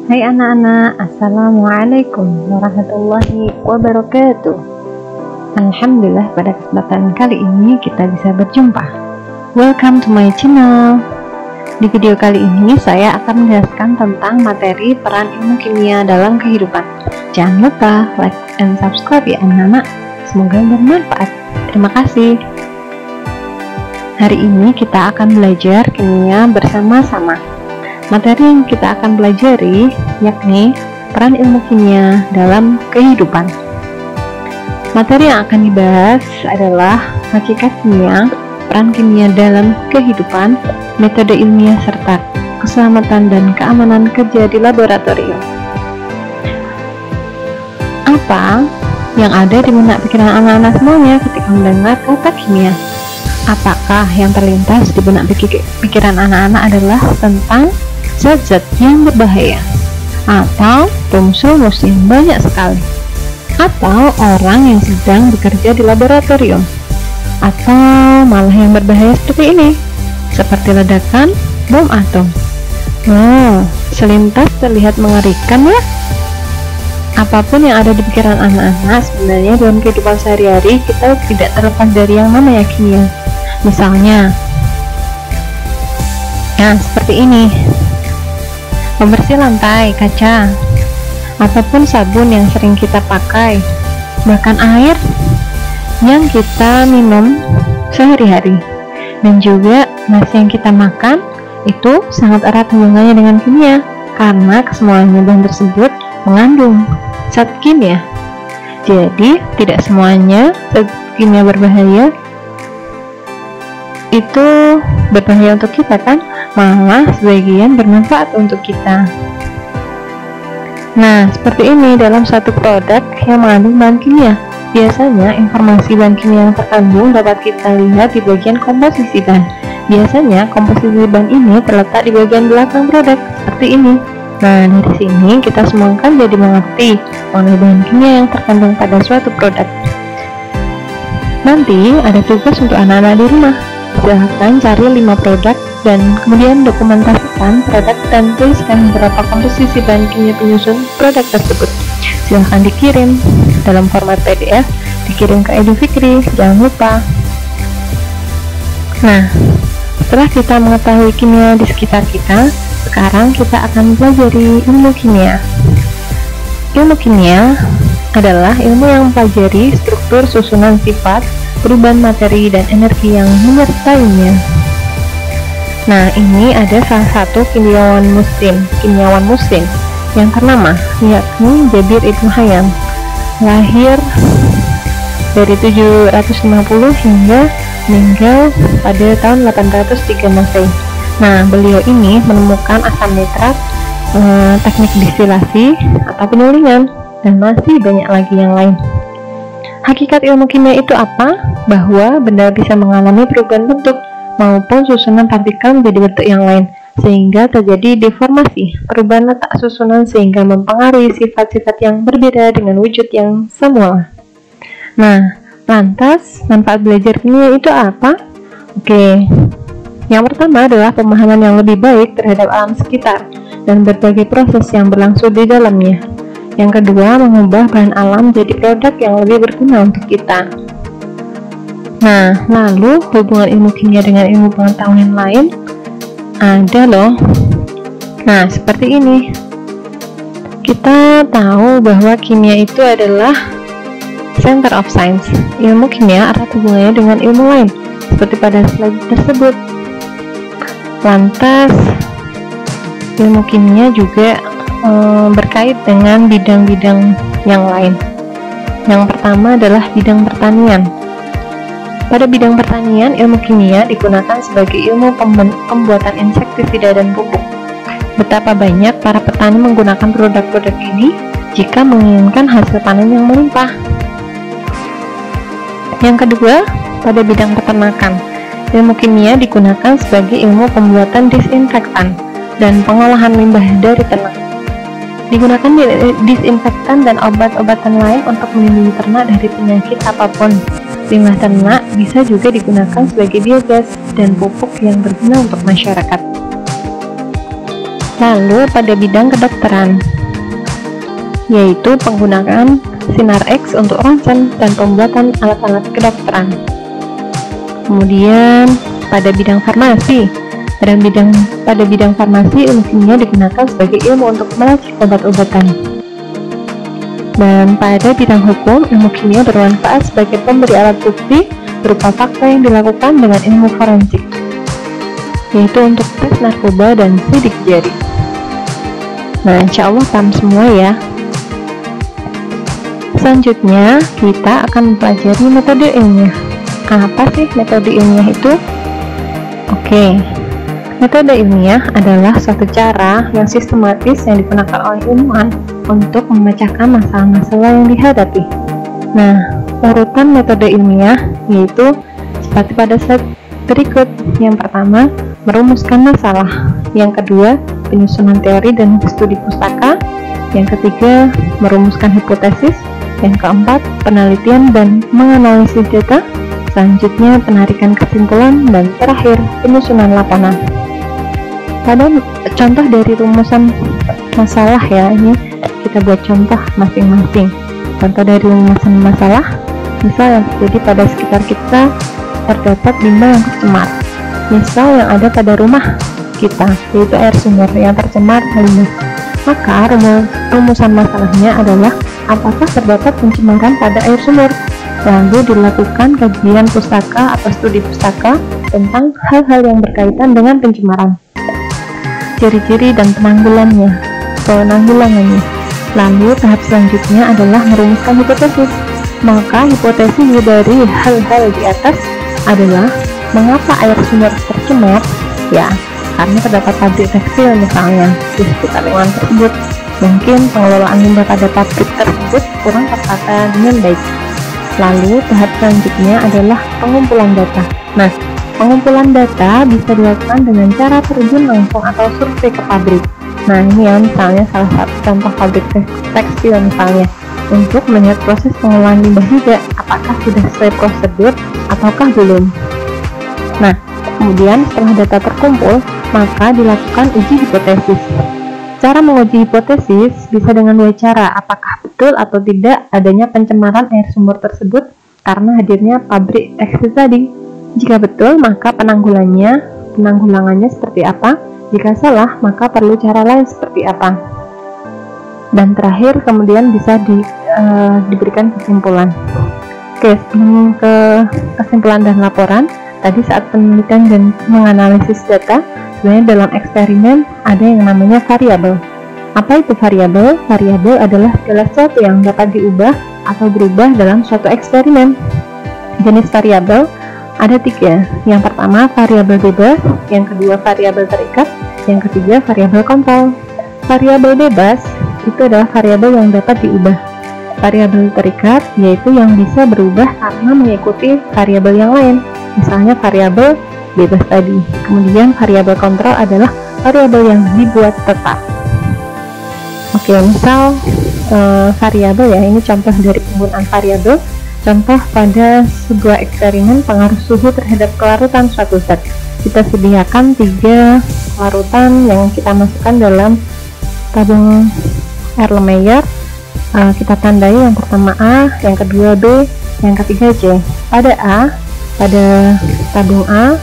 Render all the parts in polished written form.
Hai anak-anak, Assalamualaikum warahmatullahi wabarakatuh. Alhamdulillah, pada kesempatan kali ini kita bisa berjumpa. Welcome to my channel. Di video kali ini saya akan menjelaskan tentang materi peran ilmu kimia dalam kehidupan. Jangan lupa like and subscribe ya anak-anak. Semoga bermanfaat. Terima kasih. Hari ini kita akan belajar kimia bersama-sama. Materi yang kita akan pelajari yakni peran ilmu kimia dalam kehidupan. Materi yang akan dibahas adalah hakikat kimia, peran kimia dalam kehidupan, metode ilmiah, serta keselamatan dan keamanan kerja di laboratorium. Apa yang ada di benak pikiran anak-anak semuanya ketika mendengar kata kimia? Apakah yang terlintas di benak pikiran anak-anak adalah tentang zat-zat yang berbahaya, atau rumus-rumus yang banyak sekali, atau orang yang sedang bekerja di laboratorium, atau malah yang berbahaya seperti ini, seperti ledakan bom atom? Selintas terlihat mengerikan ya. Apapun yang ada di pikiran anak-anak, sebenarnya dalam kehidupan sehari-hari kita tidak terlepas dari yang namanya kimia. Misalnya, seperti ini, pembersih lantai, kaca, ataupun sabun yang sering kita pakai, bahkan air yang kita minum sehari-hari, dan juga nasi yang kita makan, itu sangat erat hubungannya dengan kimia, karena kesemuanya bahan tersebut mengandung zat kimia. Jadi tidak semuanya zat kimia berbahaya itu berbahaya untuk kita kan, malah sebagian bermanfaat untuk kita. Nah, seperti ini dalam satu produk yang mengandung bahan kimia. Biasanya informasi bahan kimia yang terkandung dapat kita lihat di bagian komposisi bahan. Biasanya komposisi bahan ini terletak di bagian belakang produk seperti ini. Nah, dari sini kita semua kan jadi mengerti mengenai bahan kimia yang terkandung pada suatu produk. Nanti ada tugas untuk anak-anak di rumah. Silahkan cari 5 produk dan kemudian dokumentasikan produk dan tuliskan beberapa komposisi bahan kimia penyusun produk tersebut. Silahkan dikirim dalam format PDF, dikirim ke Edu Fikri, jangan lupa. Nah, setelah kita mengetahui kimia di sekitar kita, sekarang kita akan pelajari ilmu kimia. Ilmu kimia adalah ilmu yang mempelajari struktur susunan sifat, perubahan materi dan energi yang menyertainya. Nah, ini ada salah satu kimyawan muslim yang ternama, yakni Jabir Ibnu Hayyan, lahir dari 750 hingga meninggal pada tahun 803 Masehi. Nah, beliau ini menemukan asam nitrat, teknik distilasi atau penyulingan, dan masih banyak lagi yang lain. Hakikat ilmu kimia itu apa? Bahwa benda bisa mengalami perubahan bentuk maupun susunan partikel menjadi bentuk yang lain, sehingga terjadi deformasi, perubahan letak susunan sehingga mempengaruhi sifat-sifat yang berbeda dengan wujud yang semula. Nah, lantas manfaat belajar kimia itu apa? Oke, yang pertama adalah pemahaman yang lebih baik terhadap alam sekitar dan berbagai proses yang berlangsung di dalamnya. Yang kedua, mengubah bahan alam jadi produk yang lebih berguna untuk kita. Nah, lalu hubungan ilmu kimia dengan ilmu pengetahuan yang lain ada loh. Nah, seperti ini. Kita tahu bahwa kimia itu adalah center of science. Ilmu kimia erat hubungannya dengan ilmu lain, seperti pada slide tersebut. Lantas, ilmu kimia juga berkait dengan bidang-bidang yang lain. Yang pertama adalah bidang pertanian. Pada bidang pertanian, ilmu kimia digunakan sebagai ilmu pembuatan insektisida dan pupuk. Betapa banyak para petani menggunakan produk-produk ini jika menginginkan hasil panen yang melimpah. Yang kedua, pada bidang peternakan, ilmu kimia digunakan sebagai ilmu pembuatan disinfektan dan pengolahan limbah dari ternak. Digunakan disinfektan dan obat-obatan lain untuk melindungi ternak dari penyakit apapun. Limbah ternak bisa juga digunakan sebagai biogas dan pupuk yang berguna untuk masyarakat. Lalu pada bidang kedokteran, yaitu penggunaan sinar X untuk ronsen dan pembuatan alat-alat kedokteran. Kemudian pada bidang farmasi, pada bidang farmasi ilmu kimia digunakan sebagai ilmu untuk meracik obat-obatan. Dan pada bidang hukum, ilmu kimia bermanfaat sebagai pemberi alat bukti berupa fakta yang dilakukan dengan ilmu forensik, yaitu untuk tes narkoba dan sidik jari. Nah, insya Allah paham semua ya. Selanjutnya, kita akan mempelajari metode ilmiah. Apa sih metode ilmiah itu? Oke, metode ilmiah adalah suatu cara yang sistematis yang digunakan oleh ilmuwan untuk memecahkan masalah-masalah yang dihadapi. Nah, urutan metode ilmiah yaitu seperti pada slide berikut. Yang pertama, merumuskan masalah. Yang kedua, penyusunan teori dan studi pustaka. Yang ketiga, merumuskan hipotesis. Yang keempat, penelitian dan menganalisis data. Selanjutnya, penarikan kesimpulan, dan terakhir, penyusunan laporan. Pada contoh dari rumusan masalah ya, ini kita buat contoh masing-masing. Contoh dari rumusan masalah, misal yang terjadi pada sekitar kita terdapat limbah yang tercemar. Misal yang ada pada rumah kita, yaitu air sumur yang tercemar limbah. Maka rumusan masalahnya adalah apakah terdapat pencemaran pada air sumur. Lalu dilakukan kajian pustaka atau studi pustaka tentang hal-hal yang berkaitan dengan pencemaran, ciri-ciri dan penanggulangannya. Lalu tahap selanjutnya adalah merumuskan hipotesis. Maka hipotesis dari hal-hal di atas adalah mengapa air sumur tercemar? Ya, karena terdapat pabrik tekstil misalnya di sekitar lingkungan tersebut. Mungkin pengelolaan limbah pada pabrik tersebut kurang tertata dengan baik. Lalu tahap selanjutnya adalah pengumpulan data. Nah, pengumpulan data bisa dilakukan dengan cara terjun langsung atau survei ke pabrik. Nah, ini ya misalnya salah satu contoh pabrik tekstil misalnya, untuk melihat proses pengolahan limbah juga, apakah sudah sesuai prosedur ataukah belum. Nah, kemudian setelah data terkumpul, maka dilakukan uji hipotesis. Cara menguji hipotesis bisa dengan dua cara, apakah betul atau tidak adanya pencemaran air sumur tersebut karena hadirnya pabrik tekstil tadi. Jika betul, maka penanggulangannya seperti apa? Jika salah, maka perlu cara lain seperti apa? Dan terakhir, kemudian bisa diberikan kesimpulan. Oke, sebelum ke kesimpulan dan laporan, tadi saat penelitian dan menganalisis data, sebenarnya dalam eksperimen ada yang namanya variabel. Apa itu variabel? Variabel adalah segala sesuatu yang dapat diubah atau berubah dalam suatu eksperimen. Jenis variabel ada 3. Yang pertama variabel bebas, yang kedua variabel terikat, yang ketiga variabel kontrol. Variabel bebas itu adalah variabel yang dapat diubah. Variabel terikat yaitu yang bisa berubah karena mengikuti variabel yang lain, misalnya variabel bebas tadi. Kemudian variabel kontrol adalah variabel yang dibuat tetap. Oke, misal variabel ya, ini contoh dari penggunaan variabel. Contoh pada sebuah eksperimen pengaruh suhu terhadap kelarutan suatu zat. Kita sediakan 3 larutan yang kita masukkan dalam tabung Erlenmeyer. Kita tandai yang pertama A, yang kedua B, yang ketiga C. Pada tabung A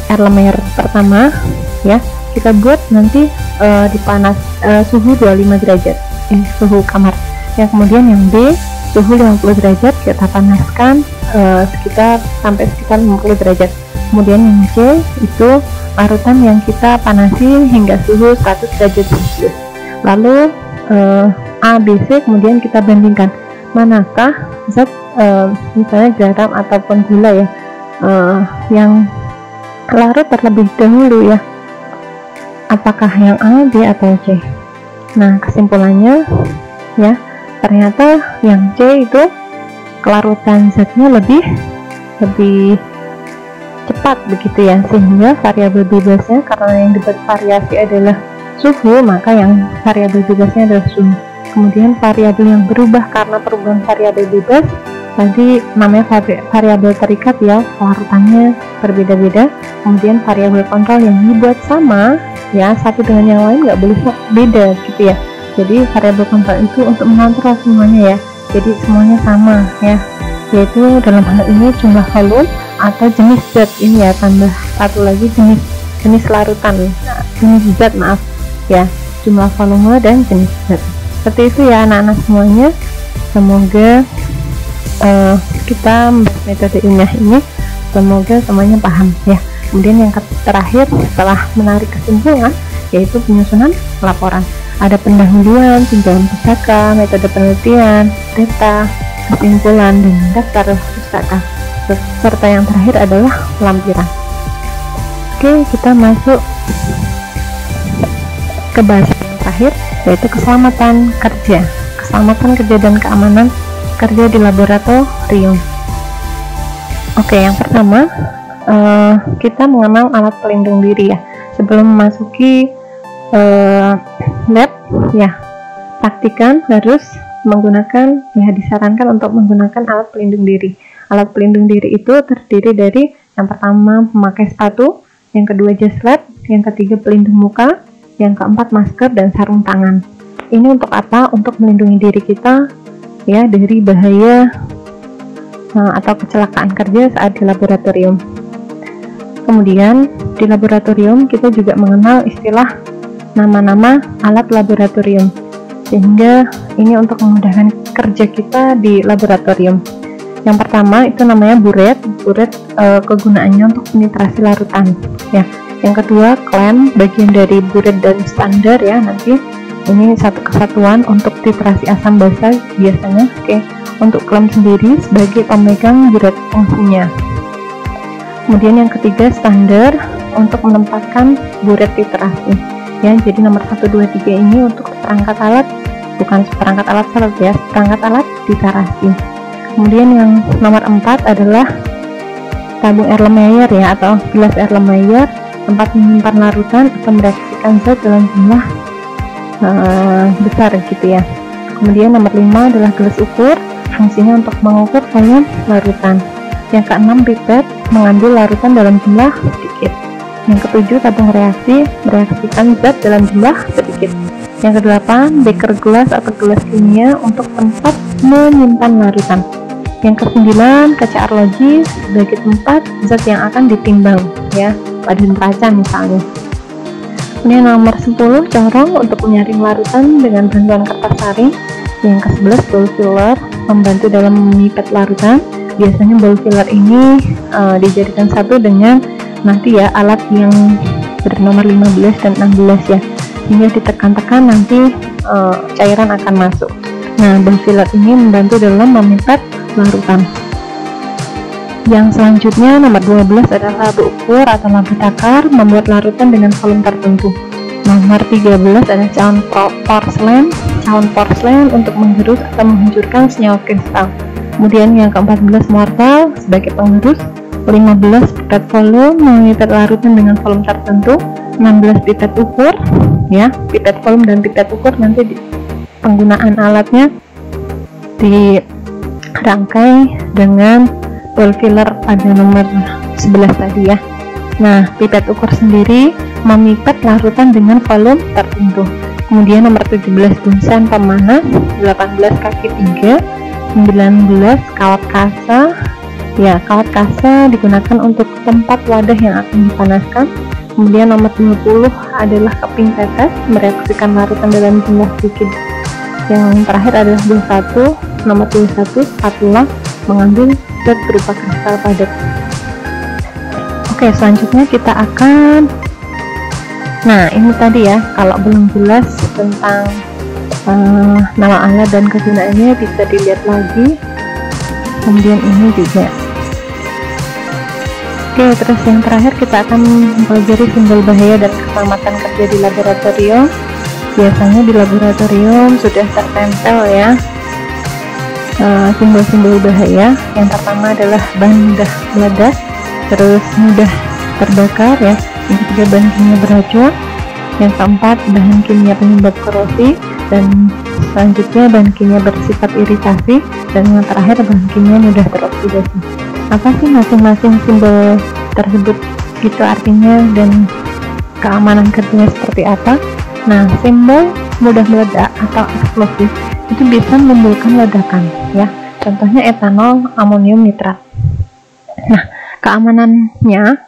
Erlenmeyer pertama ya, kita buat nanti suhu 25 derajat, suhu kamar. Yang kemudian yang B suhu 50 derajat, kita panaskan sampai sekitar 50 derajat. Kemudian yang C itu larutan yang kita panasi hingga suhu 100 derajat Celcius. Lalu A, B, C kemudian kita bandingkan manakah zat misalnya garam ataupun gula ya yang larut terlebih dahulu ya, apakah yang A, B, atau C. Nah, kesimpulannya ya, ternyata yang C itu kelarutan zatnya lebih cepat begitu ya, sehingga variabel bebasnya, karena yang dibuat variasi adalah suhu, maka yang variabel bebasnya adalah suhu. Kemudian variabel yang berubah karena perubahan variabel bebas tadi namanya variabel terikat ya, kelarutannya berbeda-beda. Kemudian variabel kontrol yang dibuat sama ya, satu dengan yang lain nggak boleh beda gitu ya. Jadi variabel kontrol itu untuk mengontrol semuanya ya, jadi semuanya sama ya, yaitu dalam hal ini jumlah volume atau jenis zat. Ini ya, tambah satu lagi jenis larutan, jenis zat, maaf ya, jumlah volume dan jenis zat. Seperti itu ya anak-anak semuanya. Semoga kita membahas metode ilmiah ini, semoga semuanya paham ya. Kemudian yang terakhir setelah menarik kesimpulan, yaitu penyusunan laporan. Ada pendahuluan, tinjauan pustaka, metode penelitian, data, kesimpulan, dan daftar pustaka. Serta yang terakhir adalah lampiran. Oke, kita masuk ke bahasan yang terakhir, yaitu keselamatan kerja. Keselamatan kerja dan keamanan kerja di laboratorium. Oke, yang pertama kita mengenal alat pelindung diri ya. Sebelum memasuki lab ya, pastikan harus menggunakan, ya disarankan untuk menggunakan alat pelindung diri. Alat pelindung diri itu terdiri dari yang pertama memakai sepatu, yang kedua jas lab, yang ketiga pelindung muka, yang keempat masker dan sarung tangan. Ini untuk apa? Untuk melindungi diri kita ya dari bahaya atau kecelakaan kerja saat di laboratorium. Kemudian di laboratorium kita juga mengenal istilah nama-nama alat laboratorium, sehingga ini untuk memudahkan kerja kita di laboratorium. Yang pertama itu namanya buret. Kegunaannya untuk penitrasi larutan ya. Yang kedua klem, bagian dari buret dan standar ya, nanti ini satu kesatuan untuk titrasi asam basa biasanya. Oke, untuk klem sendiri sebagai pemegang buret fungsinya. Kemudian yang ketiga standar untuk menempatkan buret titrasi ya. Jadi nomor 1, 2, 3 ini untuk perangkat alat, bukan perangkat alat salat ya, perangkat alat titrasi. Kemudian yang nomor 4 adalah tabung Erlenmeyer ya, atau gelas Erlenmeyer, tempat menyimpan larutan atau mereaksikan zat dalam jumlah besar gitu ya. Kemudian nomor 5 adalah gelas ukur, fungsinya untuk mengukur volume larutan. Yang keenam pipet, mengambil larutan dalam jumlah sedikit. Yang ketujuh tabung reaksi, mereaksikan zat dalam jumlah sedikit. Yang kedelapan beker gelas atau gelas kimia untuk tempat menyimpan larutan. Yang kesembilan kaca arloji sebagai tempat zat yang akan ditimbang ya, pada neraca misalnya. Kemudian nomor 10 corong untuk menyaring larutan dengan bantuan kertas saring. Yang ke-11 bowl filler, membantu dalam memipet larutan. Biasanya bowl filler ini dijadikan satu dengan nanti ya alat yang bernomor 15 dan 16 ya, hingga ditekan-tekan nanti cairan akan masuk. Nah, bowl filler ini membantu dalam memipet larutan. Yang selanjutnya nomor 12 adalah labu ukur atau labu takar, membuat larutan dengan volume tertentu. Nomor 13 adalah cawan porselen untuk menggerus atau menghancurkan senyawa kristal. Kemudian yang ke-14 mortal sebagai penggerus. 15 pipet volume, memipet larutan dengan volume tertentu. 16 pipet ukur ya, pipet volume dan pipet ukur nanti penggunaan alatnya dirangkai dengan bowl filler pada nomor 11 tadi ya. Nah, pipet ukur sendiri memipet larutan dengan volume tertentu. Kemudian nomor 17 bunsan pemanas, 18 kaki 3, 19 kawat kasa. Ya, kawat kasa digunakan untuk tempat wadah yang akan dipanaskan. Kemudian nomor 20 adalah keping tetes, mereaksikan larutan dalam jumlah sedikit. Yang terakhir adalah 21, nomor 21 spatula, mengambil zat berupa kristal padat. Oke, selanjutnya kita akan, nah ini tadi ya, kalau belum jelas tentang nama alat dan kegunaannya bisa dilihat lagi. Kemudian ini juga. Oke, terus yang terakhir kita akan mempelajari simbol bahaya dan keselamatan kerja di laboratorium. Biasanya di laboratorium sudah tertempel ya simbol-simbol bahaya. Yang pertama adalah bahan mudah meledak, terus mudah terbakar ya. Yang ketiga bahan kimia beracun. Yang keempat bahan kimia penyebab korosi, dan selanjutnya bahan kimia bersifat iritasi, dan yang terakhir bahan kimia mudah teroksidasi. Apa sih masing-masing simbol tersebut gitu artinya dan keamanan kerjanya seperti apa. Nah, simbol mudah meledak atau eksplosif itu bisa menimbulkan ledakan ya. Contohnya etanol, amonium nitrat. Nah, keamanannya,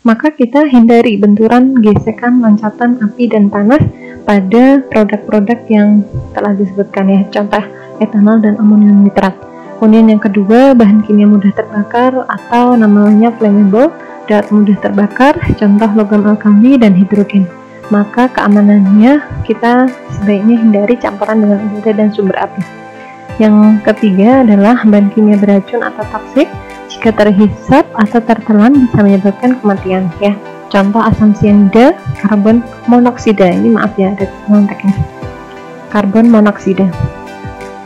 maka kita hindari benturan, gesekan, loncatan api dan panas pada produk-produk yang telah disebutkan ya. Contoh etanol dan amonium nitrat. Kemudian yang kedua, bahan kimia mudah terbakar atau namanya flammable, dapat mudah terbakar, contoh logam alkali dan hidrogen. Maka keamanannya kita sebaiknya hindari campuran dengan udara dan sumber api. Yang ketiga adalah bahan kimia beracun atau toksik, jika terhisap atau tertelan bisa menyebabkan kematian ya. Contoh asam sianida, karbon monoksida. Ini maaf ya, ada non teknis. Karbon monoksida.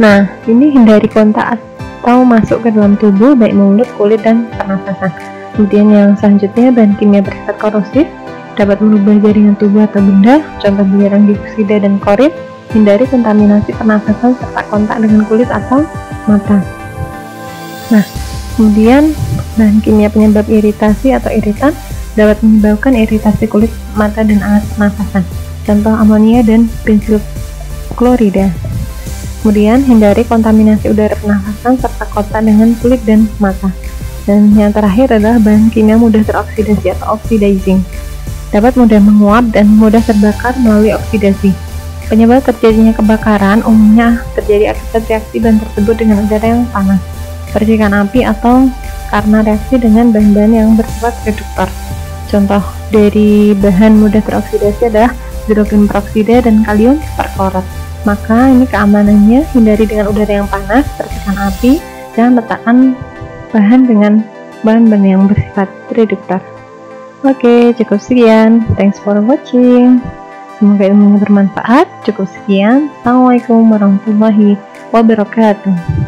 Nah, ini hindari kontak atau masuk ke dalam tubuh baik mulut, kulit dan pernafasan. Kemudian yang selanjutnya, bahan kimia bersifat korosif, dapat merubah jaringan tubuh atau benda, contoh belerang dioksida dan klorin. Hindari kontaminasi pernafasan serta kontak dengan kulit atau mata. Nah, kemudian bahan kimia penyebab iritasi atau iritan dapat menyebabkan iritasi kulit, mata, dan alat pernafasan, contoh amonia dan pensil klorida. Kemudian hindari kontaminasi udara pernafasan serta kontak dengan kulit dan mata. Dan yang terakhir adalah bahan kimia mudah teroksidasi atau oxidizing, dapat mudah menguap dan mudah terbakar melalui oksidasi. Penyebab terjadinya kebakaran umumnya terjadi akibat reaksi bahan tersebut dengan udara yang panas, percikan api, atau karena reaksi dengan bahan-bahan yang bersifat reduktor. Contoh dari bahan mudah teroksidasi adalah hidrogen peroksida dan kalium perklorat. Maka ini keamanannya, hindari dengan udara yang panas, percikan api, dan letakkan bahan dengan bahan-bahan yang bersifat reduktor. Oke, cukup sekian. Thanks for watching. Semoga ilmunya bermanfaat. Cukup sekian. Assalamualaikum warahmatullahi wabarakatuh.